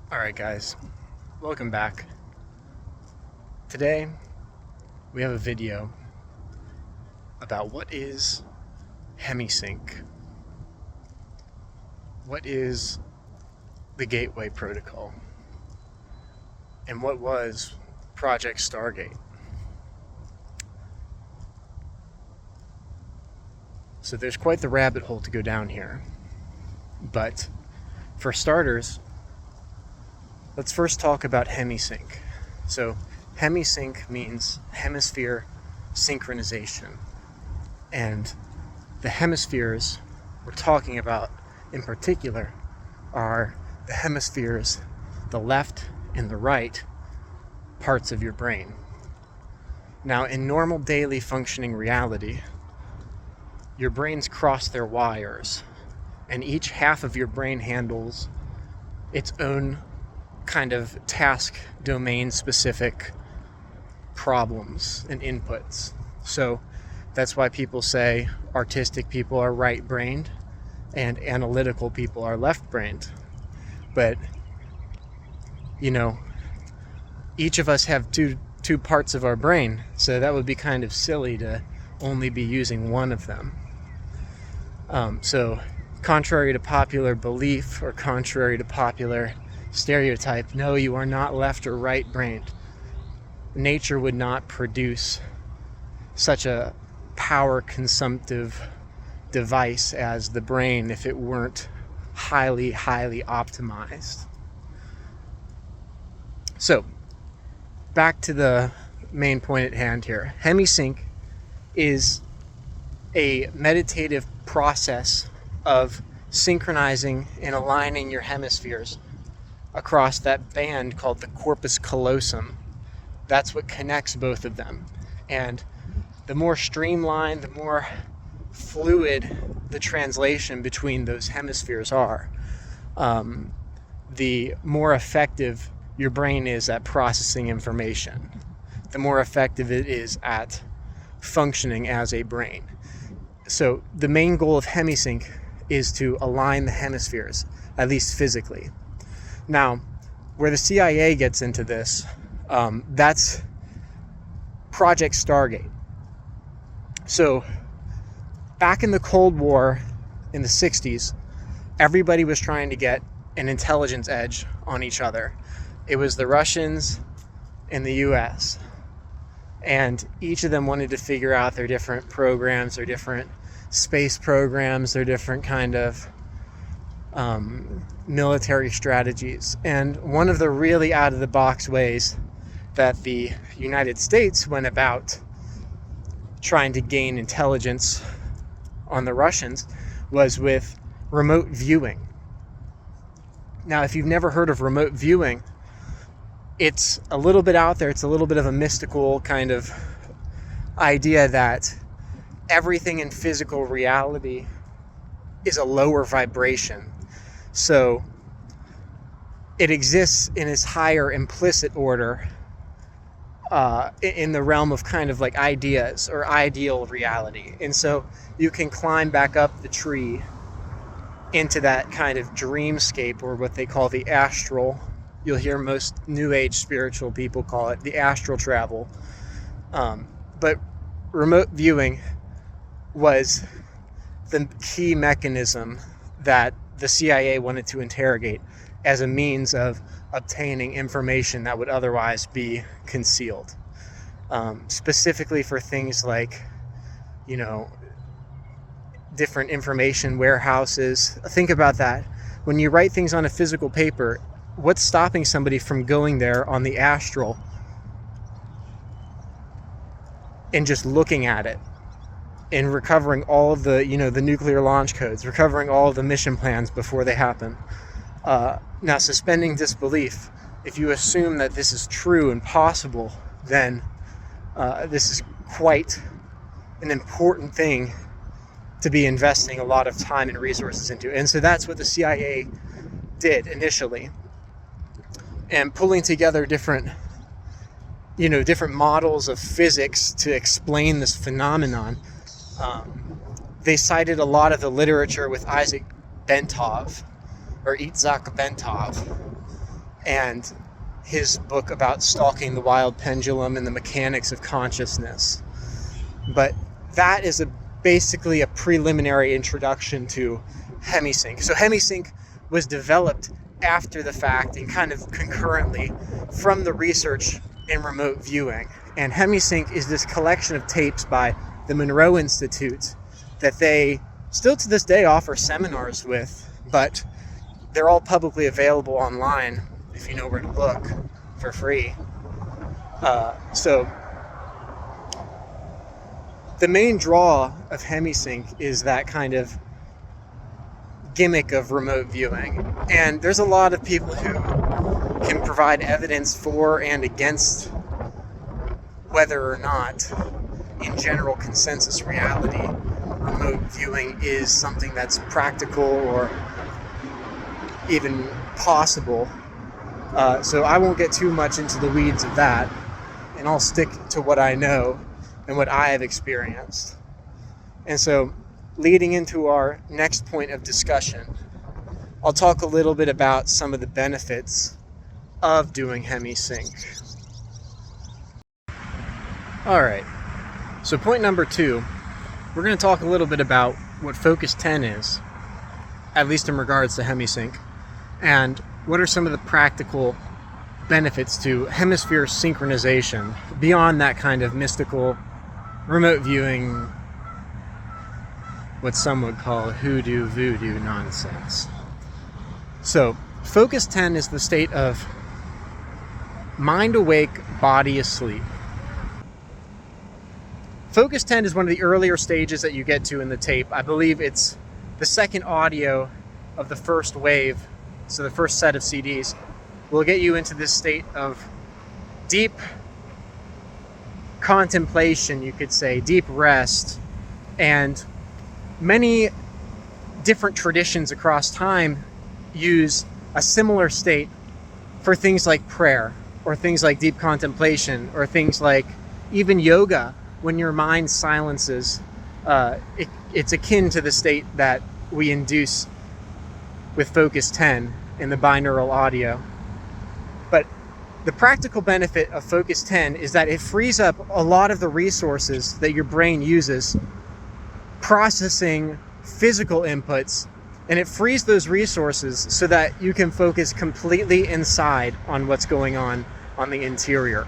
Alright guys, welcome back. Today we have a video about what is Hemi-Sync. What is the Gateway Protocol? And what was Project Stargate? So there's quite the rabbit hole to go down here. But for starters, let's first talk about Hemi-Sync. So Hemi-Sync means hemisphere synchronization. And the hemispheres we're talking about in particular are the hemispheres, the left and the right parts of your brain. Now, in normal daily functioning reality, your brains cross their wires, and each half of your brain handles its own kind of task domain specific problems and inputs. So that's why people say artistic people are right-brained and analytical people are left-brained. But each of us have two parts of our brain, so that would be kind of silly to only be using one of them. So contrary to popular belief or contrary to popular stereotype, no, you are not left or right-brained. Nature would not produce such a power-consumptive device as the brain if it weren't highly, highly optimized. So, back to the main point at hand here. Hemi-Sync is a meditative process of synchronizing and aligning your hemispheres across that band called the corpus callosum. That's what connects both of them. And the more streamlined, the more fluid the translation between those hemispheres are, the more effective your brain is at processing information, the more effective it is at functioning as a brain. So the main goal of Hemi-Sync is to align the hemispheres, at least physically. Now, where the CIA gets into this, that's Project Stargate. So back in the Cold War in the 60s, everybody was trying to get an intelligence edge on each other. It was the Russians and the US. And each of them wanted to figure out their different programs, their different space programs, their different kind of military strategies. And one of the really out-of-the-box ways that the United States went about trying to gain intelligence on the Russians was with remote viewing. Now, if you've never heard of remote viewing, it's a little bit out there. It's a little bit of a mystical kind of idea that everything in physical reality is a lower vibration. So it exists in its higher implicit order in the realm of kind of like ideas or ideal reality. And so you can climb back up the tree into that kind of dreamscape, or what they call the astral. You'll hear most New Age spiritual people call it the astral travel. But remote viewing was the key mechanism that the CIA wanted to interrogate as a means of obtaining information that would otherwise be concealed. Specifically for things like, different information warehouses. Think about that. When you write things on a physical paper, what's stopping somebody from going there on the astral and just looking at it and recovering all of the, the nuclear launch codes, recovering all of the mission plans before they happen? Now, suspending disbelief, if you assume that this is true and possible, then this is quite an important thing to be investing a lot of time and resources into. And so that's what the CIA did initially. And pulling together different models of physics to explain this phenomenon. They cited a lot of the literature with Itzhak Bentov, and his book about stalking the wild pendulum and the mechanics of consciousness. But that is basically a preliminary introduction to Hemi-Sync. So Hemi-Sync was developed after the fact and kind of concurrently from the research in remote viewing. And Hemi-Sync is this collection of tapes by the Monroe Institute that they still to this day offer seminars with, but they're all publicly available online if you know where to look, for free. So the main draw of Hemi-Sync is that kind of gimmick of remote viewing. And there's a lot of people who can provide evidence for and against whether or not, in general consensus reality, remote viewing is something that's practical or even possible. So I won't get too much into the weeds of that, and I'll stick to what I know and what I have experienced. And so, leading into our next point of discussion, I'll talk a little bit about some of the benefits of doing Hemi-Sync. Alright, so point number 2, we're going to talk a little bit about what Focus 10 is, at least in regards to Hemi-Sync, and what are some of the practical benefits to hemisphere synchronization beyond that kind of mystical remote viewing, what some would call hoodoo voodoo nonsense. So Focus 10 is the state of mind awake, body asleep. Focus 10 is one of the earlier stages that you get to in the tape. I believe it's the second audio of the first wave, so the first set of CDs will get you into this state of deep contemplation, you could say, deep rest. And many different traditions across time use a similar state for things like prayer, or things like deep contemplation, or things like even yoga. When your mind silences, it's akin to the state that we induce with Focus 10 in the binaural audio. But the practical benefit of Focus 10 is that it frees up a lot of the resources that your brain uses processing physical inputs, and it frees those resources so that you can focus completely inside on what's going on the interior.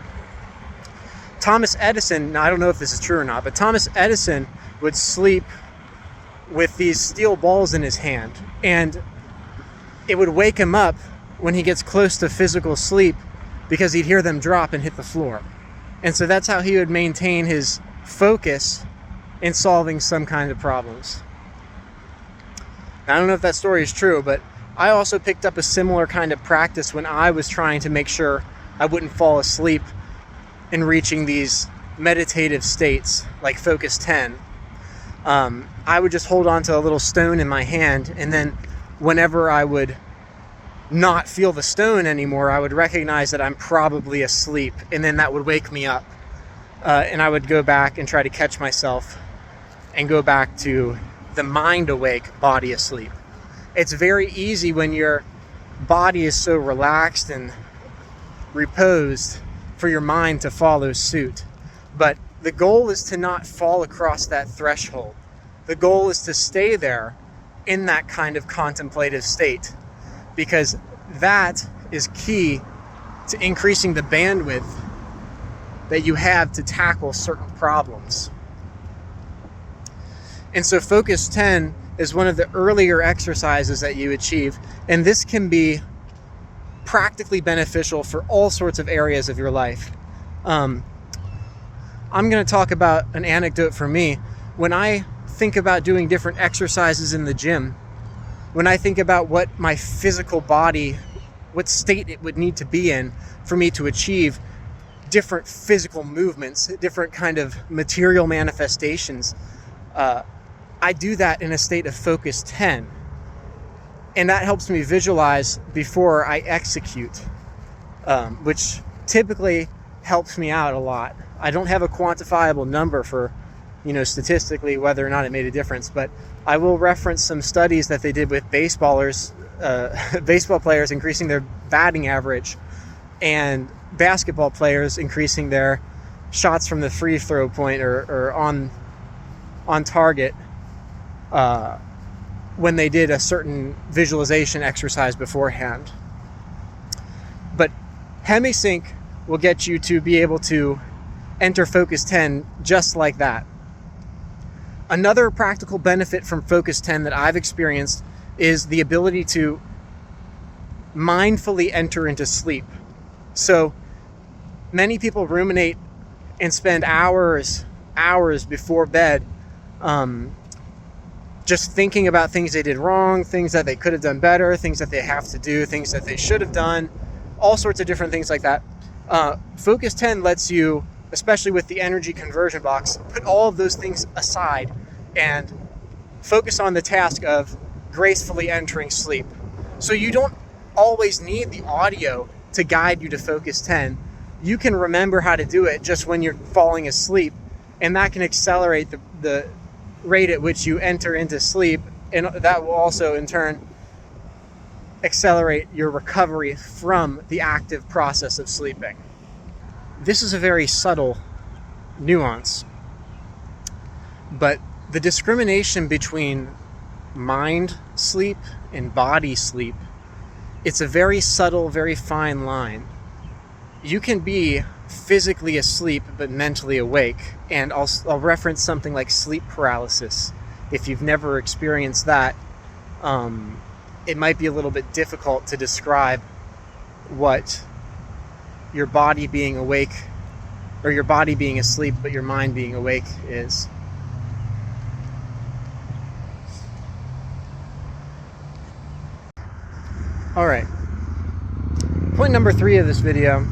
Thomas Edison, now I don't know if this is true or not, but Thomas Edison would sleep with these steel balls in his hand, and it would wake him up when he gets close to physical sleep because he'd hear them drop and hit the floor. And so that's how he would maintain his focus in solving some kind of problems. Now, I don't know if that story is true, but I also picked up a similar kind of practice when I was trying to make sure I wouldn't fall asleep in reaching these meditative states like Focus 10. I would just hold on to a little stone in my hand, and then whenever I would not feel the stone anymore, I would recognize that I'm probably asleep, and then that would wake me up. And I would go back and try to catch myself and go back to the mind awake, body asleep. It's very easy when your body is so relaxed and reposed for your mind to follow suit. But the goal is to not fall across that threshold. The goal is to stay there in that kind of contemplative state, because that is key to increasing the bandwidth that you have to tackle certain problems. And so Focus 10 is one of the earlier exercises that you achieve, and this can be practically beneficial for all sorts of areas of your life. I'm going to talk about an anecdote for me. When I think about doing different exercises in the gym, when I think about what my physical body, what state it would need to be in for me to achieve different physical movements, different kind of material manifestations, I do that in a state of Focus 10. And that helps me visualize before I execute, which typically helps me out a lot. I don't have a quantifiable number for, statistically whether or not it made a difference, but I will reference some studies that they did with baseballers baseball players increasing their batting average, and basketball players increasing their shots from the free throw point or on target when they did a certain visualization exercise beforehand. But Hemi-Sync will get you to be able to enter Focus 10 just like that. Another practical benefit from Focus 10 that I've experienced is the ability to mindfully enter into sleep. So many people ruminate and spend hours before bed just thinking about things they did wrong, things that they could have done better, things that they have to do, things that they should have done, all sorts of different things like that. Focus 10 lets you, especially with the energy conversion box, put all of those things aside and focus on the task of gracefully entering sleep. So you don't always need the audio to guide you to Focus 10. You can remember how to do it just when you're falling asleep, and that can accelerate the rate at which you enter into sleep, and that will also in turn accelerate your recovery from the active process of sleeping. This is a very subtle nuance, but the discrimination between mind sleep and body sleep, it's a very subtle, very fine line. You can be physically asleep but mentally awake, and I'll reference something like sleep paralysis. If you've never experienced that, it might be a little bit difficult to describe what your body being awake, or your body being asleep but your mind being awake is. Alright, point number 3 of this video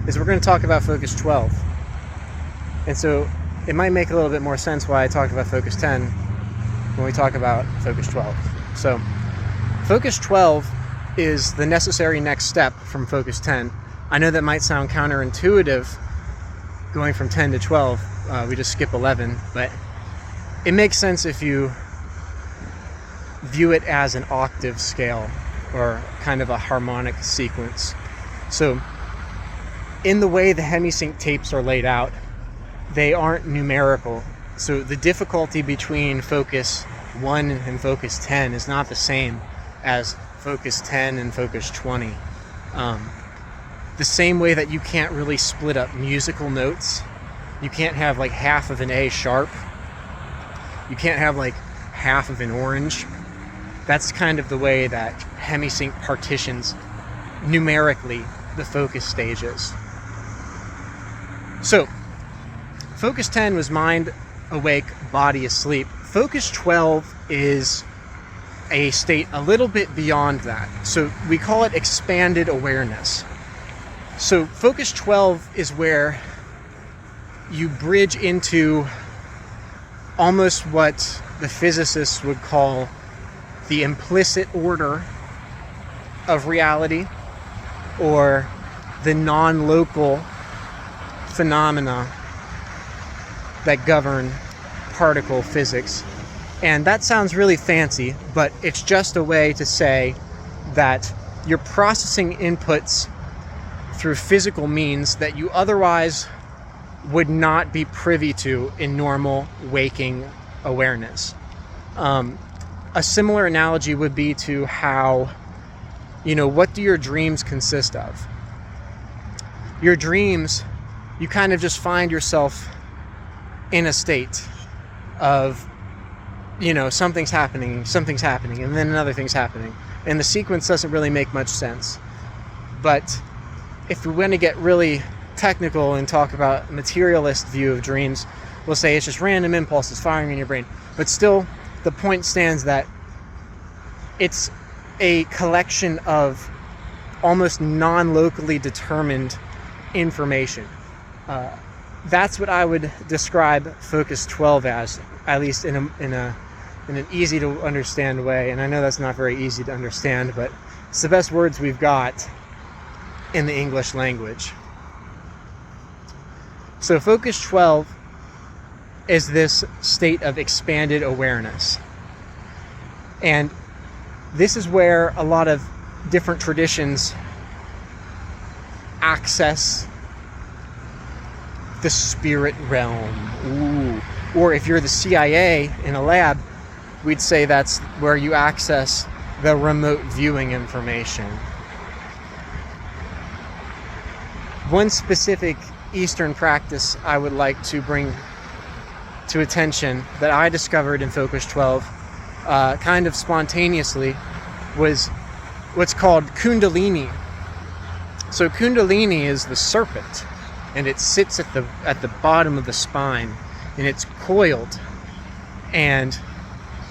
is we're going to talk about Focus 12. And so it might make a little bit more sense why I talked about Focus 10 when we talk about Focus 12. So Focus 12 is the necessary next step from Focus 10. I know that might sound counterintuitive going from 10 to 12. We just skip 11, but it makes sense if you view it as an octave scale or kind of a harmonic sequence. So in the way the Hemi-Sync tapes are laid out, they aren't numerical. So the difficulty between Focus 1 and Focus 10 is not the same as Focus 10 and Focus 20. The same way that you can't really split up musical notes. You can't have like half of an A sharp. You can't have like half of an orange. That's kind of the way that Hemi-Sync partitions numerically the focus stages. So, Focus 10 was mind awake, body asleep. Focus 12 is a state a little bit beyond that. So we call it expanded awareness. So Focus 12 is where you bridge into almost what the physicists would call the implicit order of reality, or the non-local phenomena that govern particle physics. And that sounds really fancy, but it's just a way to say that you're processing inputs through physical means that you otherwise would not be privy to in normal waking awareness. A similar analogy would be to how, what do your dreams consist of? Your dreams, you kind of just find yourself in a state of, something's happening, and then another thing's happening. And the sequence doesn't really make much sense. But if we want to get really technical and talk about a materialist view of dreams, we'll say it's just random impulses firing in your brain. But still, the point stands that it's a collection of almost non-locally determined information. That's what I would describe Focus 12 as, at least in an easy to understand way. And I know that's not very easy to understand, but it's the best words we've got in the English language. So Focus 12 is this state of expanded awareness. And This is where a lot of different traditions access the spirit realm. Ooh. Or if you're the CIA in a lab, we'd say that's where you access the remote viewing information. One specific Eastern practice I would like to bring to attention that I discovered in Focus 12 kind of spontaneously was what's called Kundalini. So Kundalini is the serpent, and it sits at the bottom of the spine, and it's coiled. And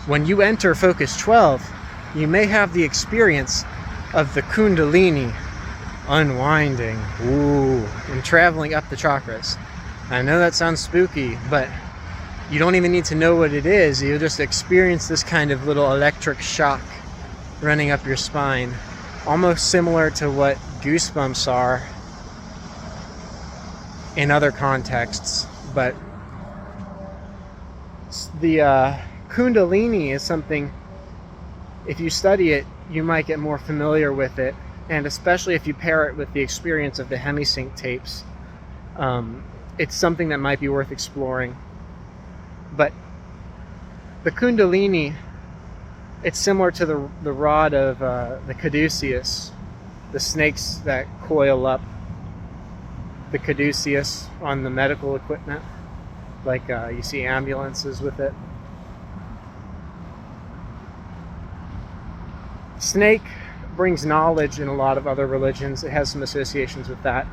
when you enter Focus 12, you may have the experience of the Kundalini unwinding, and traveling up the chakras. I know that sounds spooky, but you don't even need to know what it is. You'll just experience this kind of little electric shock running up your spine, almost similar to what goosebumps are in other contexts. But the Kundalini is something, if you study it, you might get more familiar with it, and especially if you pair it with the experience of the Hemi-Sync tapes, it's something that might be worth exploring. But the Kundalini, it's similar to the rod of the caduceus, the snakes that coil up the caduceus on the medical equipment, like you see ambulances with it. Snake brings knowledge in a lot of other religions. It has some associations with that.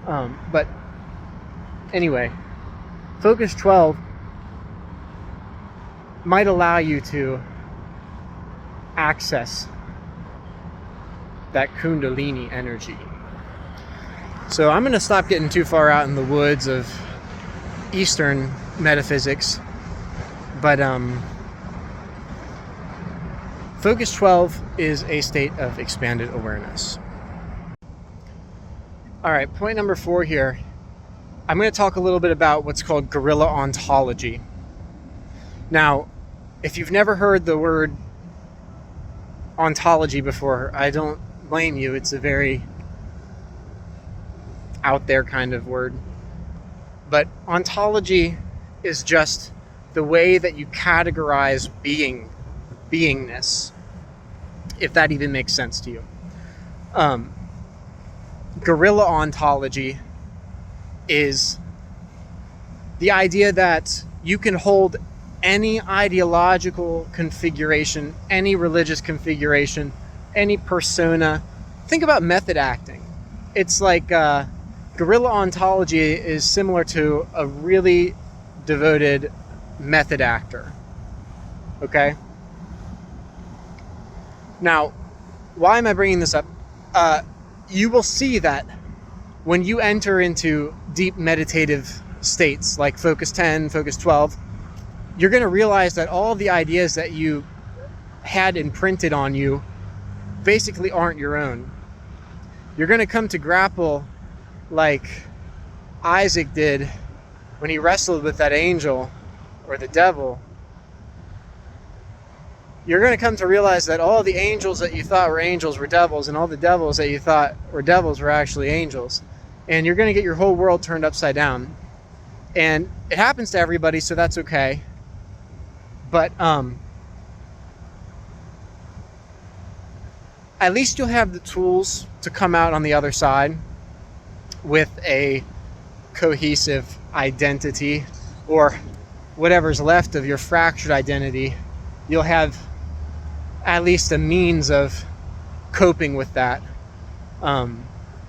But anyway, Focus 12 might allow you to access that Kundalini energy. So I'm going to stop getting too far out in the woods of Eastern metaphysics, but Focus 12 is a state of expanded awareness. All right, point number 4 here. I'm going to talk a little bit about what's called Guerrilla Ontology. Now, if you've never heard the word ontology before, I don't blame you. It's a very out there kind of word. But ontology is just the way that you categorize beingness, if that even makes sense to you. Guerrilla ontology is the idea that you can hold any ideological configuration, any religious configuration, any persona. Think about method acting. It's like guerrilla ontology is similar to a really devoted method actor. Okay? Now, why am I bringing this up? You will see that when you enter into deep meditative states like Focus 10, Focus 12, you're going to realize that all the ideas that you had imprinted on you basically aren't your own. You're going to come to grapple like Isaac did when he wrestled with that angel or the devil. You're going to come to realize that all the angels that you thought were angels were devils, and all the devils that you thought were devils were actually angels. And you're going to get your whole world turned upside down. And it happens to everybody, so that's okay. But at least you'll have the tools to come out on the other side with a cohesive identity, or whatever's left of your fractured identity. You'll have at least a means of coping with that.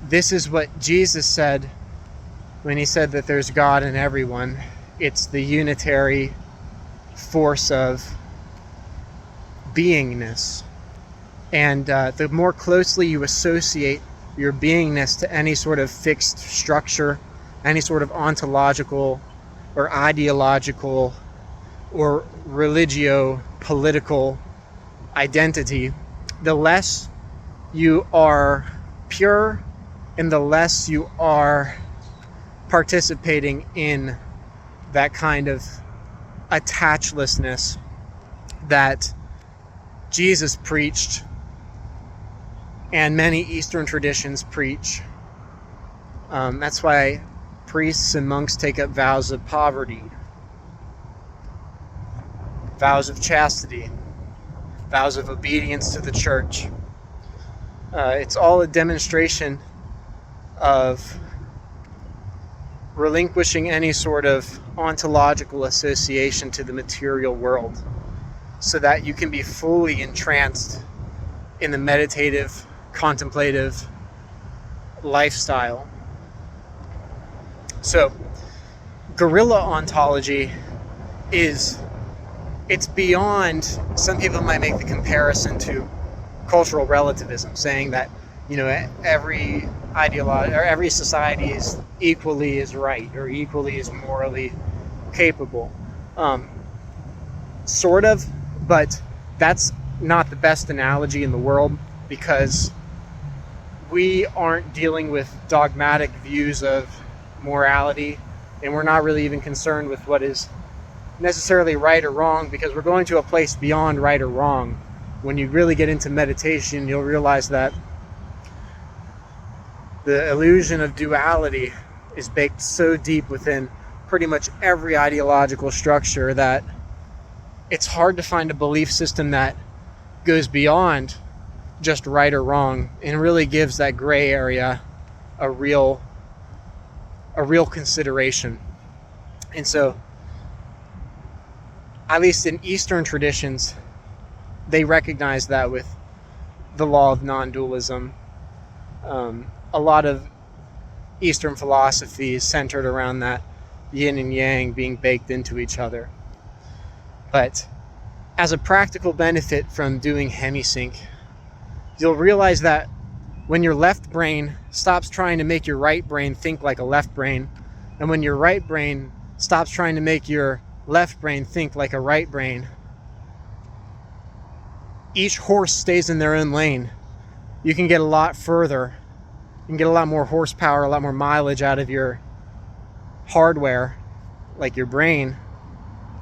This is what Jesus said when he said that there's God in everyone. It's the unitary force of beingness. And the more closely you associate your beingness to any sort of fixed structure, any sort of ontological or ideological or religio-political identity, the less you are pure and the less you are participating in that kind of attachlessness that Jesus preached, and many Eastern traditions preach. That's why priests and monks take up vows of poverty, vows of chastity, vows of obedience to the church. It's all a demonstration of relinquishing any sort of ontological association to the material world so that you can be fully entranced in the meditative, contemplative lifestyle. So, Guerrilla Ontology it's beyond, some people might make the comparison to cultural relativism, saying that, every ideology or every society is equally as right or equally as morally capable. Sort of, but that's not the best analogy in the world, because we aren't dealing with dogmatic views of morality, and we're not really even concerned with what is necessarily right or wrong, because we're going to a place beyond right or wrong. When you really get into meditation, you'll realize that the illusion of duality is baked so deep within pretty much every ideological structure that it's hard to find a belief system that goes beyond just right or wrong and really gives that gray area a real consideration. And so, at least in Eastern traditions, they recognize that with the law of non-dualism. A lot of Eastern philosophy is centered around that yin and yang being baked into each other. But as a practical benefit from doing Hemi-Sync, you'll realize that when your left brain stops trying to make your right brain think like a left brain, and when your right brain stops trying to make your left brain think like a right brain, each horse stays in their own lane. You can get a lot further. You can get a lot more horsepower, a lot more mileage out of your hardware, like your brain,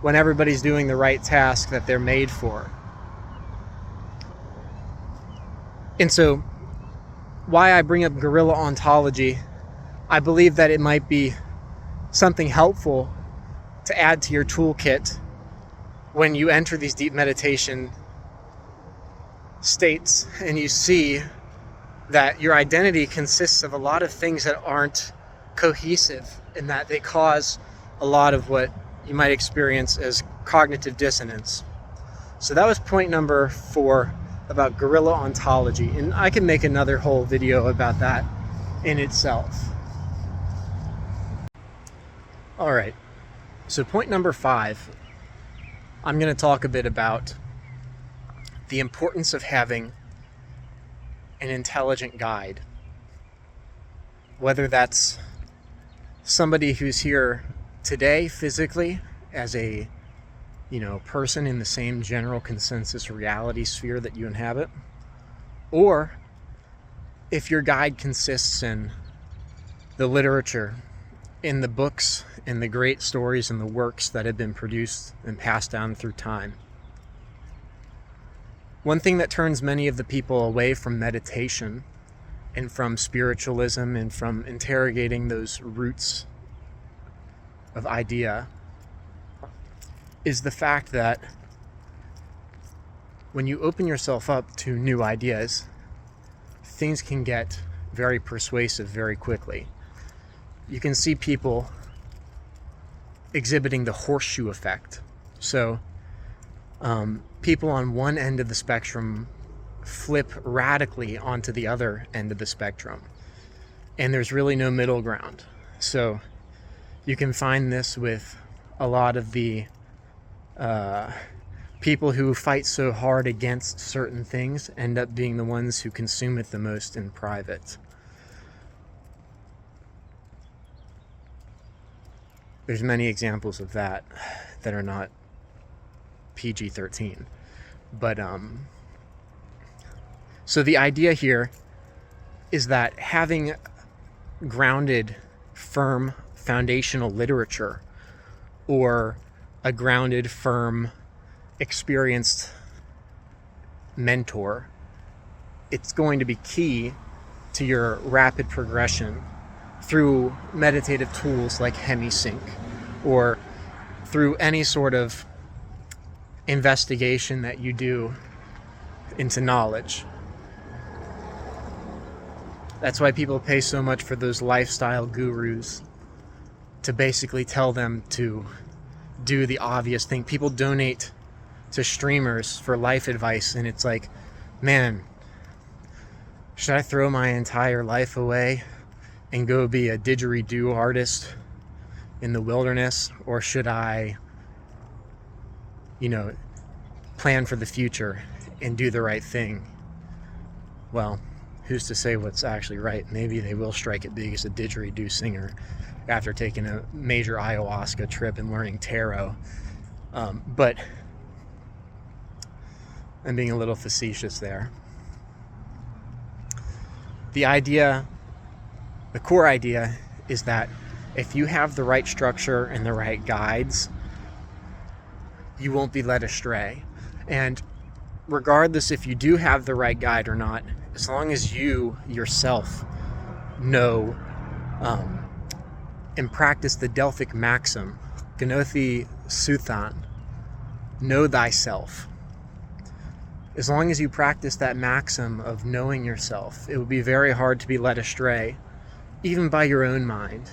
when everybody's doing the right task that they're made for. And so, why I bring up Guerrilla Ontology, I believe that it might be something helpful to add to your toolkit when you enter these deep meditation states and you see that your identity consists of a lot of things that aren't cohesive, and that they cause a lot of what you might experience as cognitive dissonance. So that was point number 4 about Guerrilla Ontology, and I can make another whole video about that in itself. All right, so point number 5, I'm going to talk a bit about the importance of having an intelligent guide, whether that's somebody who's here today physically as a person in the same general consensus reality sphere that you inhabit, or if your guide consists in the literature, in the books, in the great stories and the works that have been produced and passed down through time. One thing that turns many of the people away from meditation and from spiritualism and from interrogating those roots of idea is the fact that when you open yourself up to new ideas, things can get very persuasive very quickly. You can see people exhibiting the horseshoe effect. So people on one end of the spectrum flip radically onto the other end of the spectrum, and there's really no middle ground. So you can find this with a lot of the people who fight so hard against certain things end up being the ones who consume it the most in private. There's many examples of that are not PG-13. But so the idea here is that having grounded, firm, foundational literature, or a grounded, firm, experienced mentor, it's going to be key to your rapid progression through meditative tools like Hemi-Sync, or through any sort of investigation that you do into knowledge. That's why people pay so much for those lifestyle gurus, to basically tell them to do the obvious thing. People donate to streamers for life advice, and it's like, man, should I throw my entire life away and go be a didgeridoo artist in the wilderness, or should I, plan for the future and do the right thing? Well, who's to say what's actually right? Maybe they will strike it big as a didgeridoo singer after taking a major ayahuasca trip and learning tarot. But I'm being a little facetious there. The core idea is that if you have the right structure and the right guides, you won't be led astray. And regardless if you do have the right guide or not, as long as you yourself know and practice the Delphic maxim, Gnothi Suthan, know thyself. As long as you practice that maxim of knowing yourself, it would be very hard to be led astray, even by your own mind.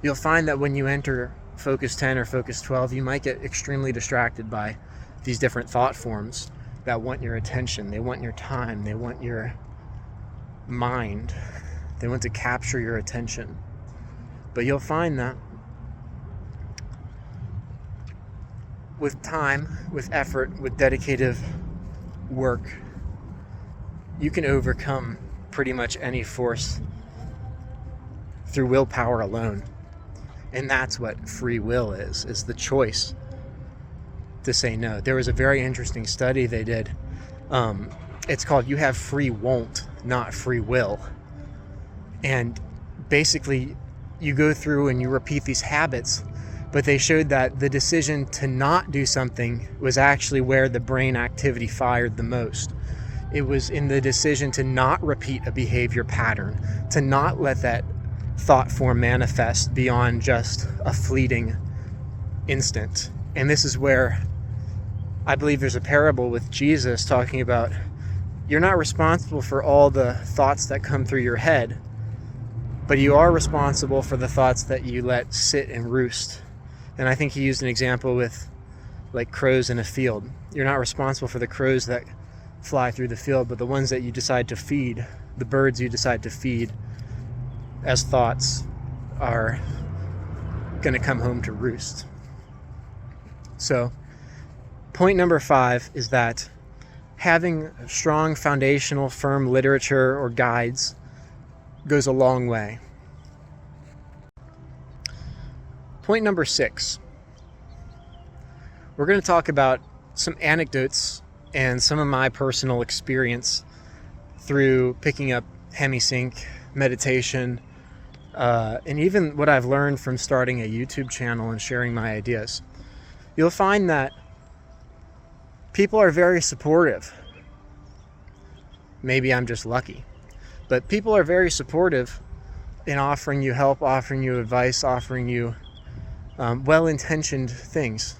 You'll find that when you enter Focus 10 or Focus 12, you might get extremely distracted by these different thought forms that want your attention. They want your time. They want your mind. They want to capture your attention. But you'll find that with time, with effort, with dedicated work, you can overcome pretty much any force through willpower alone. And that's what free will is the choice to say no. There was a very interesting study they did. It's called You Have Free Won't, Not Free Will. And basically, you go through and you repeat these habits, but they showed that the decision to not do something was actually where the brain activity fired the most. It was in the decision to not repeat a behavior pattern, to not let that thought form manifest beyond just a fleeting instant. And this is where I believe there's a parable with Jesus talking about you're not responsible for all the thoughts that come through your head, but you are responsible for the thoughts that you let sit and roost. And I think he used an example with like crows in a field. You're not responsible for the crows that fly through the field, but the ones that you decide to feed, the birds you decide to feed as thoughts, are going to come home to roost. So point number 5 is that having strong foundational firm literature or guides goes a long way. Point number 6, we're going to talk about some anecdotes and some of my personal experience through picking up Hemi-Sync, meditation, and even what I've learned from starting a YouTube channel and sharing my ideas. You'll find that people are very supportive. Maybe I'm just lucky, but people are very supportive in offering you help, offering you advice, offering you well-intentioned things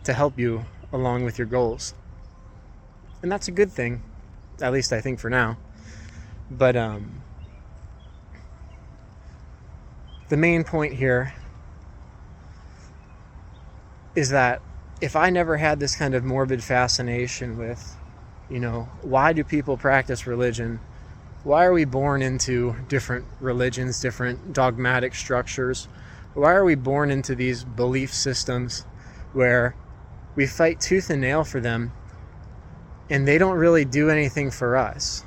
to help you along with your goals. And that's a good thing, at least I think for now. But the main point here is that if I never had this kind of morbid fascination with, why do people practice religion? Why are we born into different religions, different dogmatic structures? Why are we born into these belief systems where we fight tooth and nail for them and they don't really do anything for us?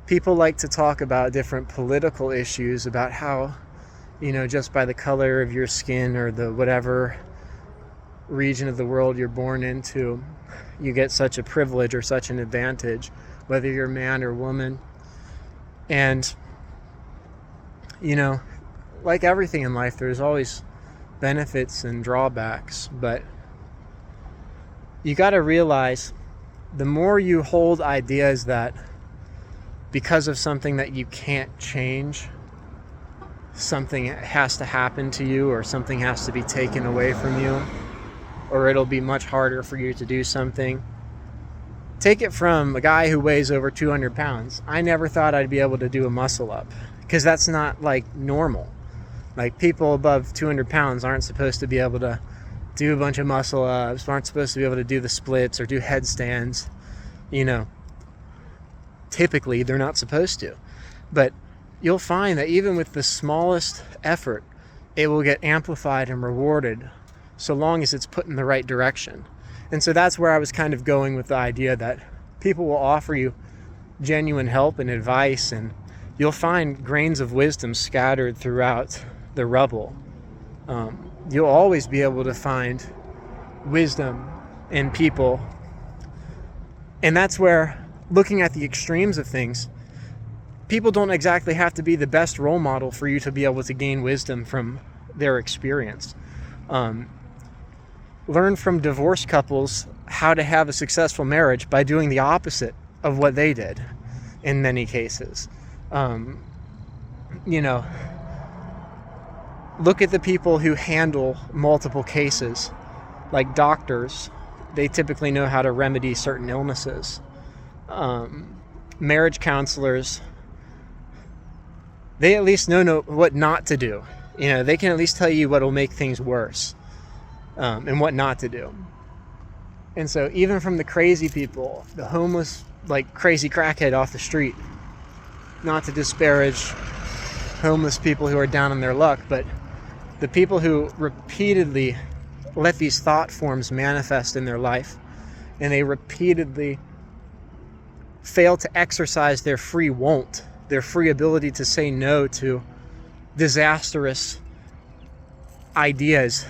People like to talk about different political issues, about how, just by the color of your skin or the whatever region of the world you're born into, you get such a privilege or such an advantage, whether you're man or woman. And, like everything in life, there's always benefits and drawbacks, but you got to realize the more you hold ideas that because of something that you can't change, something has to happen to you, or something has to be taken away from you, or it'll be much harder for you to do something. Take it from a guy who weighs over 200 pounds. I never thought I'd be able to do a muscle up, because that's not like normal. Like, people above 200 pounds aren't supposed to be able to do a bunch of muscle ups, aren't supposed to be able to do the splits or do headstands. You know, typically they're not supposed to. But you'll find that even with the smallest effort, it will get amplified and rewarded so long as it's put in the right direction. And so that's where I was kind of going with the idea that people will offer you genuine help and advice, and you'll find grains of wisdom scattered throughout the Rubble. You'll always be able to find wisdom in people. And that's where, looking at the extremes of things, people don't exactly have to be the best role model for you to be able to gain wisdom from their experience. Learn from divorced couples how to have a successful marriage by doing the opposite of what they did in many cases. Look at the people who handle multiple cases, like doctors. They typically know how to remedy certain illnesses. Marriage counselors, they at least know what not to do. They can at least tell you what will make things worse, and what not to do. And so even from the crazy people, the homeless, like crazy crackhead off the street, not to disparage homeless people who are down on their luck, but the people who repeatedly let these thought forms manifest in their life, and they repeatedly fail to exercise their free won't, their free ability to say no to disastrous ideas,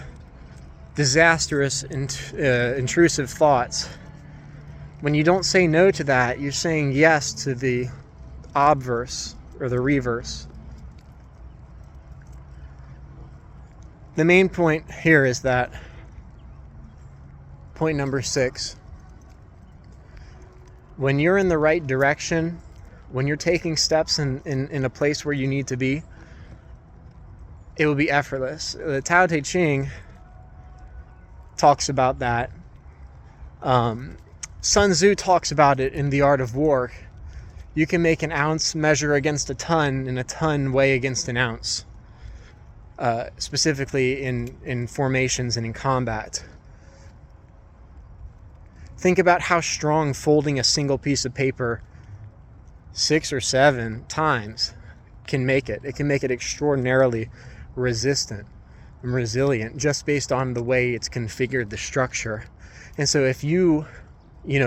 disastrous intrusive thoughts. When you don't say no to that, you're saying yes to the obverse or the reverse. The main point here is that, point number 6, when you're in the right direction, when you're taking steps in a place where you need to be, it will be effortless. The Tao Te Ching talks about that. Sun Tzu talks about it in The Art of War. You can make an ounce measure against a ton, and a ton weigh against an ounce. Specifically in formations and in combat. Think about how strong folding a single piece of paper 6 or 7 times can make it. It can make it extraordinarily resistant and resilient just based on the way it's configured, the structure. And so if you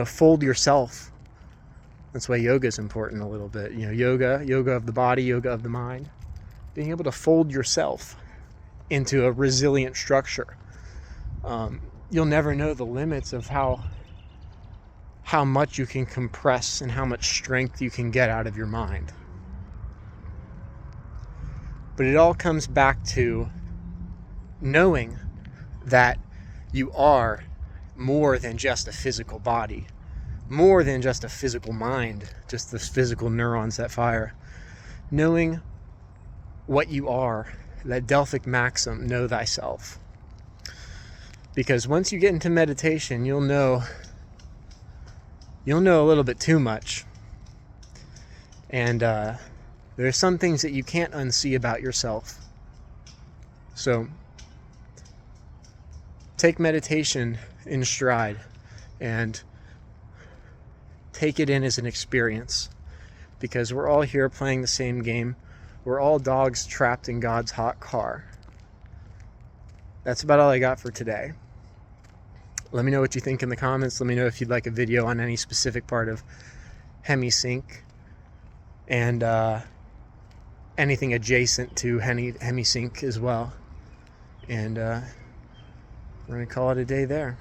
fold yourself, that's why yoga is important a little bit. Yoga of the body, yoga of the mind. Being able to fold yourself into a resilient structure. You'll never know the limits of how much you can compress and how much strength you can get out of your mind. But it all comes back to knowing that you are more than just a physical body, more than just a physical mind, just the physical neurons that fire. Knowing what you are, that Delphic maxim, know thyself. Because once you get into meditation, you'll know a little bit too much. And there are some things that you can't unsee about yourself. So take meditation in stride and take it in as an experience. Because we're all here playing the same game. We're all dogs trapped in God's hot car. That's about all I got for today. Let me know what you think in the comments. Let me know if you'd like a video on any specific part of Hemi-Sync and anything adjacent to Hemi-Sync as well. And we're going to call it a day there.